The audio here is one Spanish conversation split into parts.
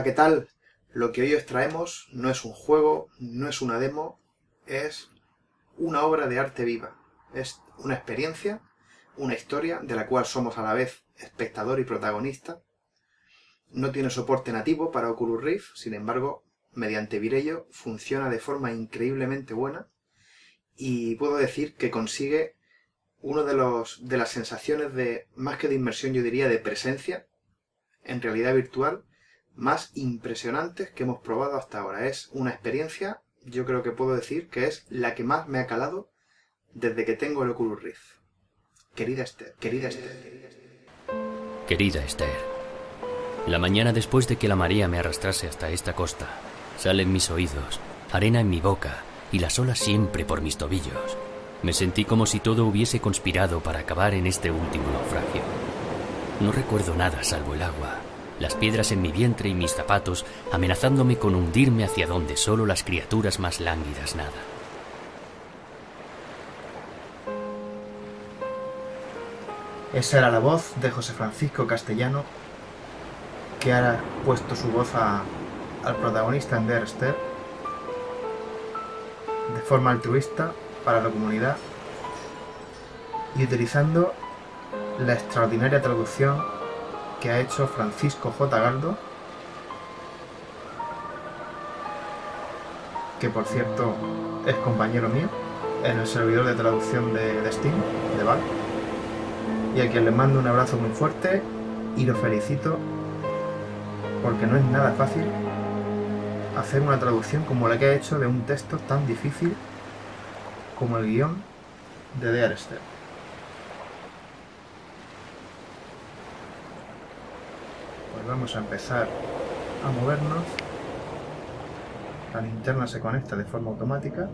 Hola, ¿qué tal? Lo que hoy os traemos no es un juego, no es una demo, es una obra de arte viva. Es una experiencia, una historia de la cual somos a la vez espectador y protagonista. No tiene soporte nativo para Oculus Rift, sin embargo, mediante Virello funciona de forma increíblemente buena y puedo decir que consigue uno de las sensaciones de, más que de inmersión, yo diría de presencia en realidad virtual más impresionantes que hemos probado hasta ahora. Es una experiencia, yo creo que puedo decir que es la que más me ha calado desde que tengo el Oculus Rift. Querida Esther. Querida Esther, la mañana después de que la marea me arrastrase hasta esta costa, sal en mis oídos, arena en mi boca y las olas siempre por mis tobillos. Me sentí como si todo hubiese conspirado para acabar en este último naufragio. No recuerdo nada salvo el agua, las piedras en mi vientre y mis zapatos amenazándome con hundirme hacia donde solo las criaturas más lánguidas nadan. Esa era la voz de José Francisco Castellano, que ha puesto su voz al protagonista en Dear Esther de forma altruista para la comunidad y utilizando la extraordinaria traducción que ha hecho Francisco J. Galdo, que por cierto es compañero mío en el servidor de traducción de Steam, de Valve, y a quien le mando un abrazo muy fuerte y lo felicito porque no es nada fácil hacer una traducción como la que ha hecho de un texto tan difícil como el guión de Dear Esther. Pues vamos a empezar a movernos. La linterna se conecta de forma automática.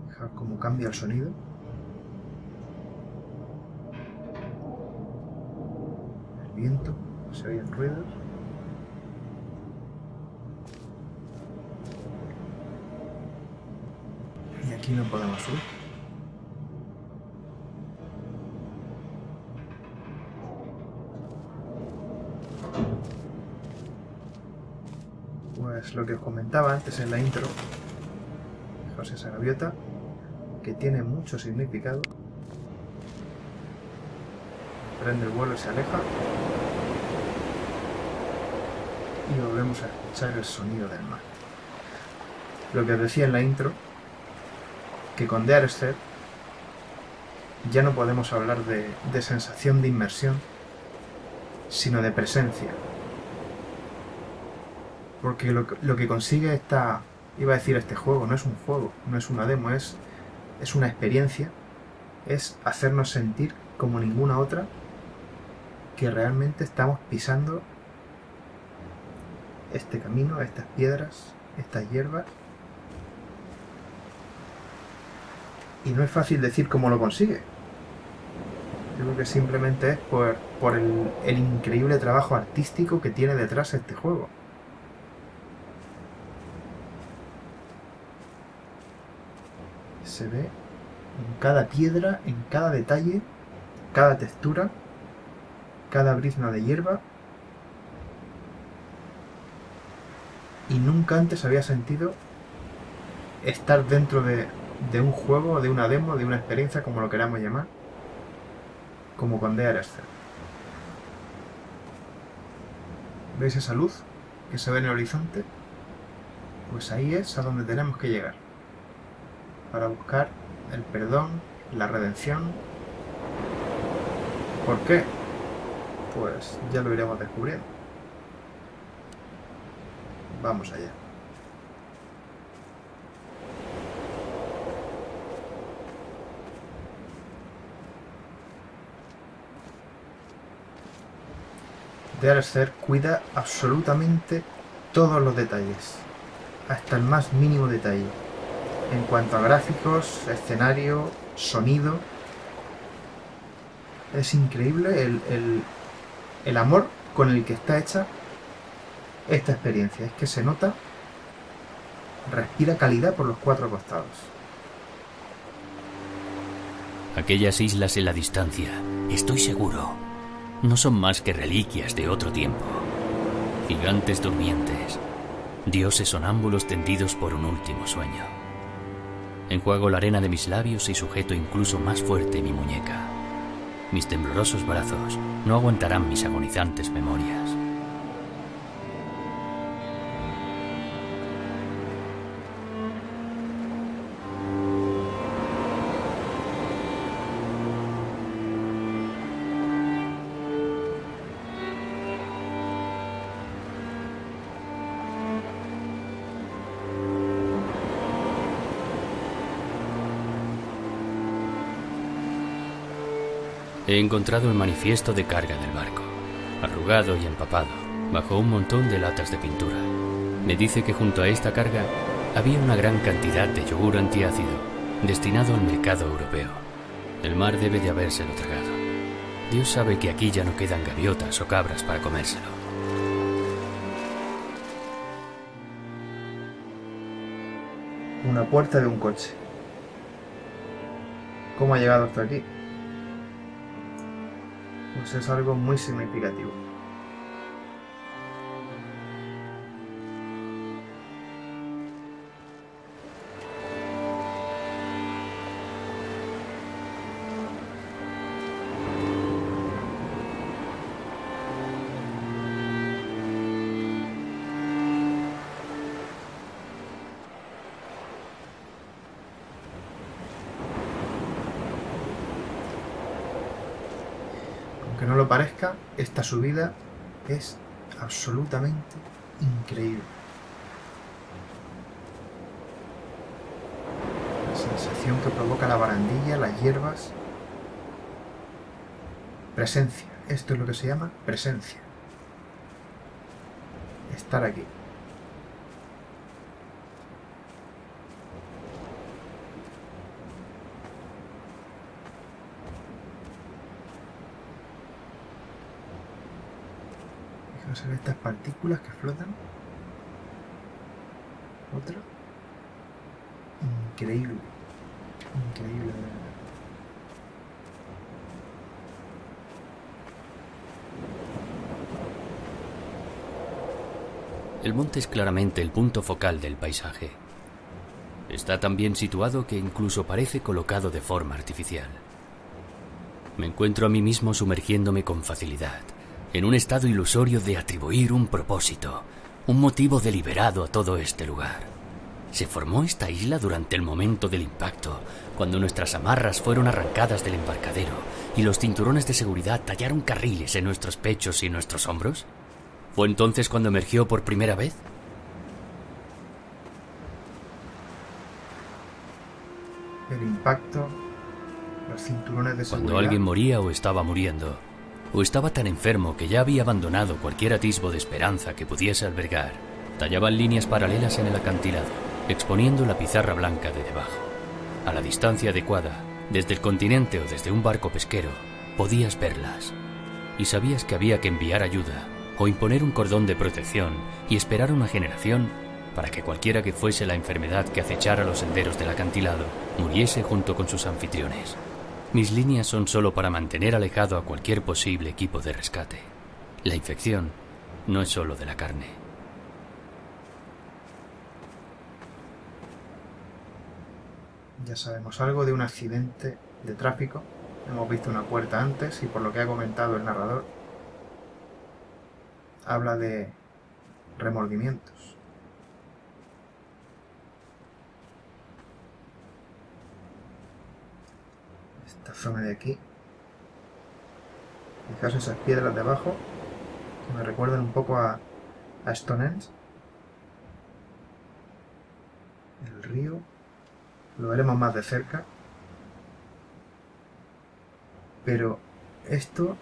Fijaos cómo cambia el sonido. El viento, se oyen ruidos. Y aquí no podemos subir. Pues lo que os comentaba antes en la intro, fijaos esa gaviota, que tiene mucho significado. Prende el vuelo y se aleja. Y volvemos a escuchar el sonido del mar. Lo que os decía en la intro, que con Dear Esther ya no podemos hablar de sensación de inmersión, sino de presencia. Porque lo que consigue este juego, no es un juego, no es una demo, es una experiencia, es hacernos sentir como ninguna otra que realmente estamos pisando este camino, estas piedras, estas hierbas. Y no es fácil decir cómo lo consigue. Yo creo que simplemente es por el increíble trabajo artístico que tiene detrás este juego. Se ve en cada piedra, en cada detalle, cada textura, cada brizna de hierba. Y nunca antes había sentido estar dentro de un juego, de una demo, de una experiencia, como lo queramos llamar, como con Dear Esther. ¿Veis esa luz que se ve en el horizonte? Pues ahí es a donde tenemos que llegar para buscar el perdón, la redención. ¿Por qué? Pues ya lo iremos descubriendo. Vamos allá. Dear Esther cuida absolutamente todos los detalles, hasta el más mínimo detalle, en cuanto a gráficos, escenario, sonido. Es increíble el amor con el que está hecha esta experiencia. Es que se nota, respira calidad por los cuatro costados. Aquellas islas en la distancia, estoy seguro. no son más que reliquias de otro tiempo. Gigantes durmientes, dioses sonámbulos tendidos por un último sueño. Enjuago la arena de mis labios y sujeto incluso más fuerte mi muñeca. Mis temblorosos brazos no aguantarán mis agonizantes memorias. He encontrado el manifiesto de carga del barco, arrugado y empapado, bajo un montón de latas de pintura. Me dice que junto a esta carga había una gran cantidad de yogur antiácido destinado al mercado europeo. El mar debe de habérselo tragado. Dios sabe que aquí ya no quedan gaviotas o cabras para comérselo. Una puerta de un coche. ¿Cómo ha llegado hasta aquí? Pues es algo muy significativo. Aunque no lo parezca, esta subida es absolutamente increíble. La sensación que provoca la barandilla, las hierbas. Presencia. Esto es lo que se llama presencia. Estar aquí. Fijaos en estas partículas que flotan. Otra. Increíble. Increíble, de verdad. El monte es claramente el punto focal del paisaje. Está tan bien situado que incluso parece colocado de forma artificial. Me encuentro a mí mismo sumergiéndome con facilidad, en un estado ilusorio de atribuir un propósito, un motivo deliberado a todo este lugar. ¿Se formó esta isla durante el momento del impacto, cuando nuestras amarras fueron arrancadas del embarcadero y los cinturones de seguridad tallaron carriles en nuestros pechos y nuestros hombros? ¿Fue entonces cuando emergió por primera vez? El impacto, los cinturones de seguridad. Cuando alguien moría o estaba muriendo, o estaba tan enfermo que ya había abandonado cualquier atisbo de esperanza que pudiese albergar, tallaban líneas paralelas en el acantilado, exponiendo la pizarra blanca de debajo. A la distancia adecuada, desde el continente o desde un barco pesquero, podías verlas, y sabías que había que enviar ayuda o imponer un cordón de protección y esperar una generación para que cualquiera que fuese la enfermedad que acechara los senderos del acantilado muriese junto con sus anfitriones. Mis líneas son solo para mantener alejado a cualquier posible equipo de rescate. La infección no es solo de la carne. Ya sabemos algo de un accidente de tráfico. Hemos visto una puerta antes y por lo que ha comentado el narrador, habla de remordimientos. Esta zona de aquí. Fijaos esas piedras de abajo que me recuerdan un poco a Stonehenge. El río lo veremos más de cerca, pero esta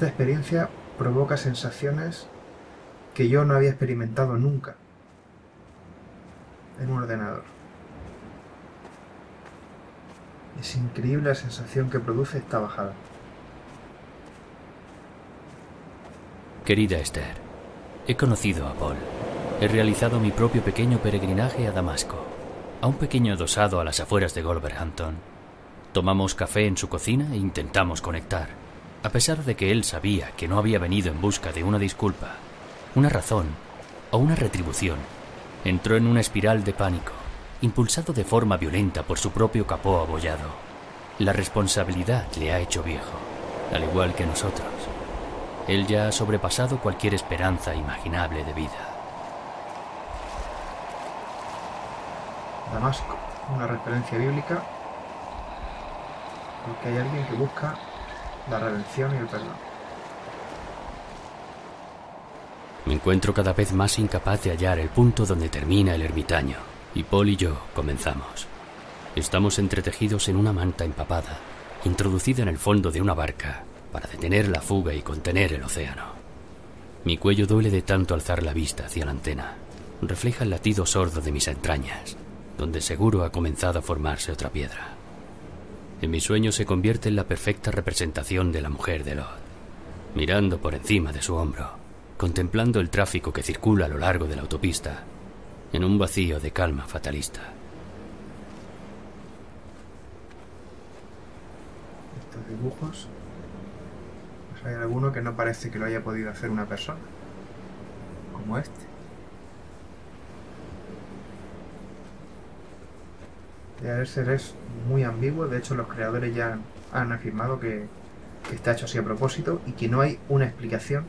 experiencia provoca sensaciones que yo no había experimentado nunca en un ordenador. Es increíble la sensación que produce esta bajada. Querida Esther, he conocido a Paul. He realizado mi propio pequeño peregrinaje a Damasco, a un pequeño adosado a las afueras de Wolverhampton. Tomamos café en su cocina e intentamos conectar. A pesar de que él sabía que no había venido en busca de una disculpa, una razón o una retribución, entró en una espiral de pánico, impulsado de forma violenta por su propio capó abollado. La responsabilidad le ha hecho viejo, al igual que nosotros. Él ya ha sobrepasado cualquier esperanza imaginable de vida. Damasco, una referencia bíblica, porque hay alguien que busca la redención y el perdón. Me encuentro cada vez más incapaz de hallar el punto donde termina el ermitaño, y Paul y yo comenzamos. Estamos entretejidos en una manta empapada, introducida en el fondo de una barca, para detener la fuga y contener el océano. Mi cuello duele de tanto alzar la vista hacia la antena. Refleja el latido sordo de mis entrañas, donde seguro ha comenzado a formarse otra piedra. En mi sueño se convierte en la perfecta representación de la mujer de Lot, mirando por encima de su hombro, contemplando el tráfico que circula a lo largo de la autopista, en un vacío de calma fatalista. Estos dibujos, pues hay alguno que no parece que lo haya podido hacer una persona, como este. El ser es muy ambiguo, de hecho los creadores ya han afirmado que está hecho así a propósito y que no hay una explicación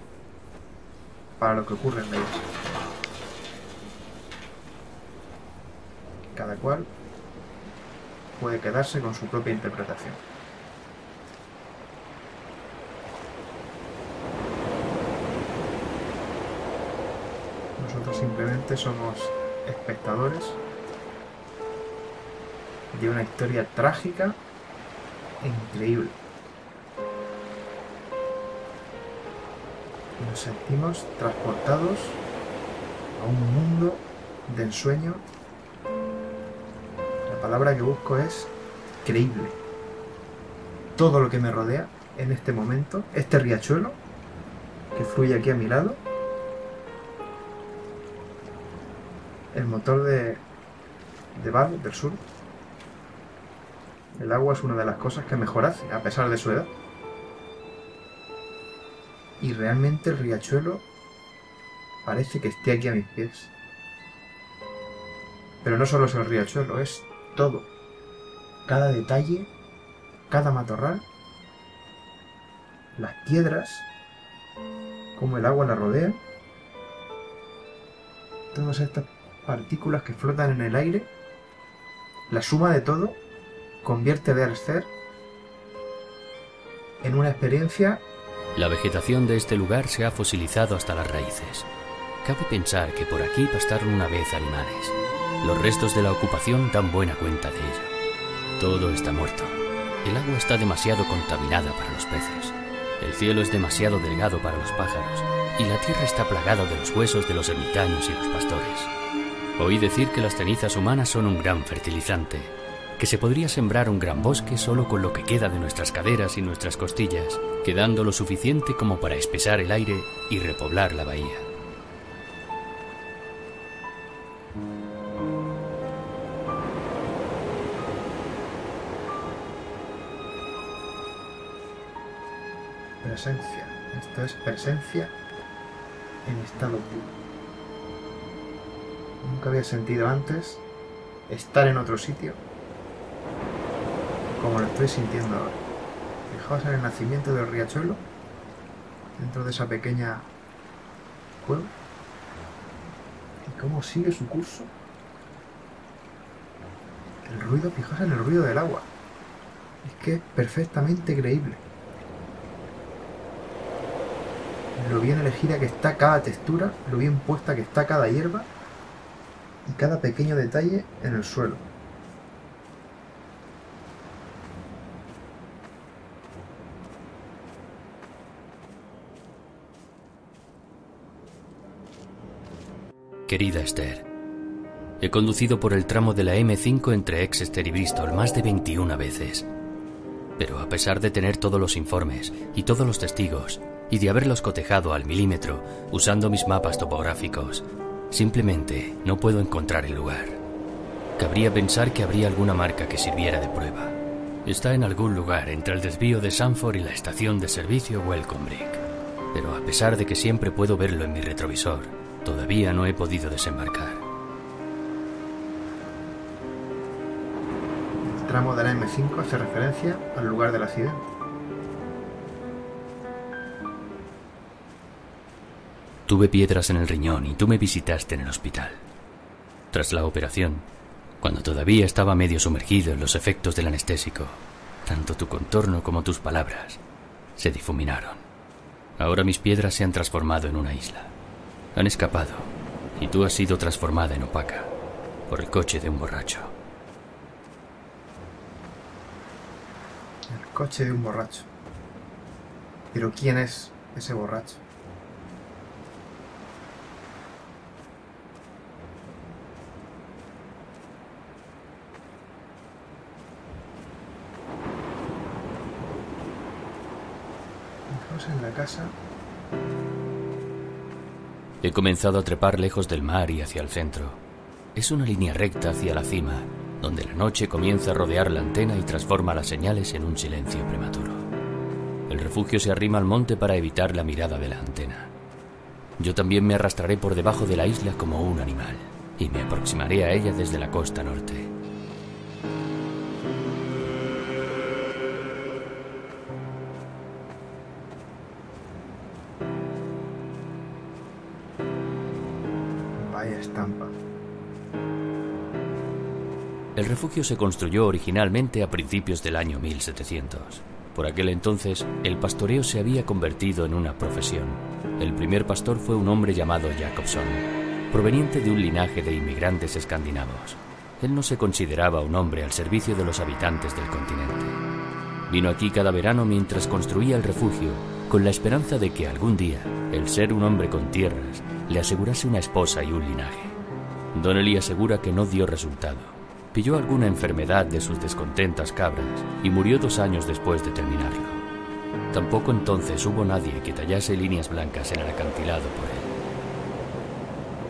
para lo que ocurre en la isla. Cada cual puede quedarse con su propia interpretación. Nosotros simplemente somos espectadores de una historia trágica e increíble. Y nos sentimos transportados a un mundo de ensueño. La palabra que busco es creíble. Todo lo que me rodea en este momento, este riachuelo que fluye aquí a mi lado, el motor de Val del Sur. El agua es una de las cosas que mejor hace, a pesar de su edad. Y realmente el riachuelo parece que esté aquí a mis pies. Pero no solo es el riachuelo, es todo. Cada detalle, cada matorral, las piedras, cómo el agua la rodea, todas estas partículas que flotan en el aire, la suma de todo convierte Dead Stairs en una experiencia. La vegetación de este lugar se ha fosilizado hasta las raíces. Cabe pensar que por aquí pastaron una vez animales. Los restos de la ocupación dan buena cuenta de ello. Todo está muerto. El agua está demasiado contaminada para los peces. El cielo es demasiado delgado para los pájaros. Y la tierra está plagada de los huesos de los ermitaños y los pastores. Oí decir que las cenizas humanas son un gran fertilizante, que se podría sembrar un gran bosque solo con lo que queda de nuestras caderas y nuestras costillas, quedando lo suficiente como para espesar el aire y repoblar la bahía. Presencia. Esto es presencia en estado puro. Nunca había sentido antes estar en otro sitio como lo estoy sintiendo ahora. Fijaos en el nacimiento del riachuelo, dentro de esa pequeña cueva, y cómo sigue su curso. El ruido, fijaos en el ruido del agua. Es que es perfectamente creíble. Lo bien elegida que está cada textura, lo bien puesta que está cada hierba y cada pequeño detalle en el suelo. Querida Esther, he conducido por el tramo de la M5 entre Exeter y Bristol más de 21 veces. Pero a pesar de tener todos los informes y todos los testigos, y de haberlos cotejado al milímetro usando mis mapas topográficos, simplemente no puedo encontrar el lugar. Cabría pensar que habría alguna marca que sirviera de prueba. Está en algún lugar entre el desvío de Sanford y la estación de servicio Welcome Break. Pero a pesar de que siempre puedo verlo en mi retrovisor, todavía no he podido desembarcar. El tramo de la M5 hace referencia al lugar del accidente. Tuve piedras en el riñón y tú me visitaste en el hospital. Tras la operación, cuando todavía estaba medio sumergido en los efectos del anestésico, tanto tu contorno como tus palabras se difuminaron. Ahora mis piedras se han transformado en una isla. Han escapado, y tú has sido transformada en opaca por el coche de un borracho. El coche de un borracho. Pero ¿quién es ese borracho? En la casa. He comenzado a trepar lejos del mar y hacia el centro. Es una línea recta hacia la cima, donde la noche comienza a rodear la antena y transforma las señales en un silencio prematuro. El refugio se arrima al monte para evitar la mirada de la antena. Yo también me arrastraré por debajo de la isla como un animal, y me aproximaré a ella desde la costa norte. Vaya estampa. El refugio se construyó originalmente a principios del año 1700. Por aquel entonces, el pastoreo se había convertido en una profesión. El primer pastor fue un hombre llamado Jacobson, proveniente de un linaje de inmigrantes escandinavos. Él no se consideraba un hombre al servicio de los habitantes del continente. Vino aquí cada verano mientras construía el refugio, con la esperanza de que algún día, el ser un hombre con tierras, le asegurase una esposa y un linaje. Donnelly asegura que no dio resultado. Pilló alguna enfermedad de sus descontentas cabras y murió 2 años después de terminarlo. Tampoco entonces hubo nadie que tallase líneas blancas en el acantilado por él.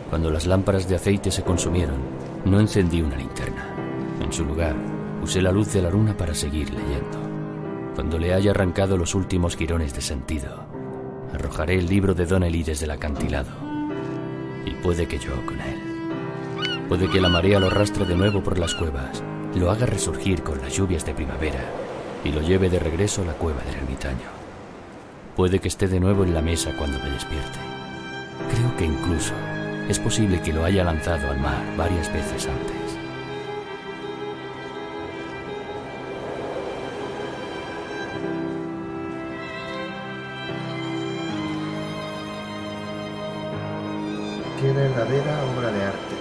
Cuando las lámparas de aceite se consumieron, no encendí una linterna. En su lugar, usé la luz de la luna para seguir leyendo. Cuando le haya arrancado los últimos jirones de sentido, arrojaré el libro de Donnelly desde el acantilado. Y puede que yo con él. Puede que la marea lo arrastre de nuevo por las cuevas, lo haga resurgir con las lluvias de primavera y lo lleve de regreso a la cueva del ermitaño. Puede que esté de nuevo en la mesa cuando me despierte. Creo que incluso es posible que lo haya lanzado al mar varias veces antes. Qué verdadera obra de arte.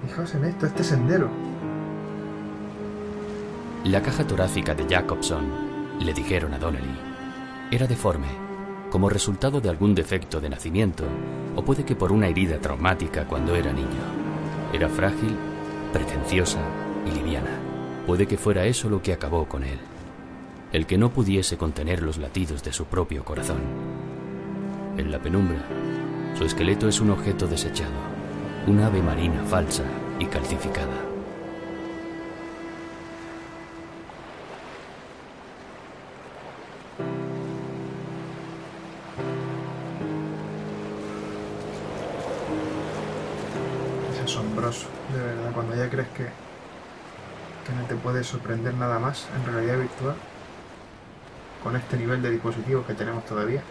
Fijaos en esto, este sendero. La caja torácica de Jacobson, le dijeron a Donnelly, era deforme, como resultado de algún defecto de nacimiento, o puede que por una herida traumática cuando era niño. Era frágil, pretenciosa y liviana. Puede que fuera eso lo que acabó con él. El que no pudiese contener los latidos de su propio corazón. En la penumbra, su esqueleto es un objeto desechado, un ave marina falsa y calcificada. Es asombroso, de verdad, cuando ya crees que no te puede sorprender nada más en realidad virtual, con este nivel de dispositivos que tenemos todavía.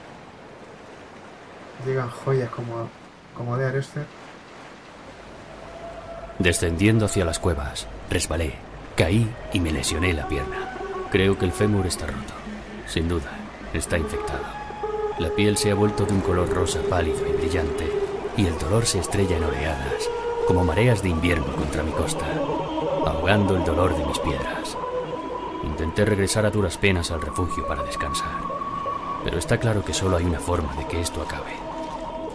Llegan joyas como de Arester. Descendiendo hacia las cuevas, resbalé, caí y me lesioné la pierna. Creo que el fémur está roto. Sin duda, está infectado. La piel se ha vuelto de un color rosa pálido y brillante, y el dolor se estrella en oleadas, como mareas de invierno contra mi costa, ahogando el dolor de mis piedras. Intenté regresar a duras penas al refugio para descansar, pero está claro que solo hay una forma de que esto acabe.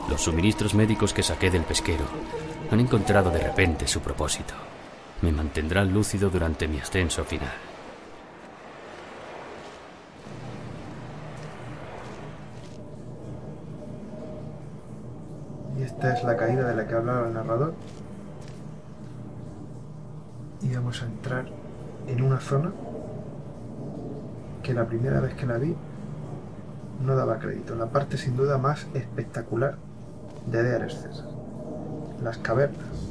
Los suministros médicos que saqué del pesquero han encontrado de repente su propósito. Me mantendrán lúcido durante mi ascenso final. Y esta es la caída de la que hablaba el narrador. íbamos a entrar en una zona que la primera vez que la vi no daba crédito. La parte sin duda más espectacular de Dear César. Las cavernas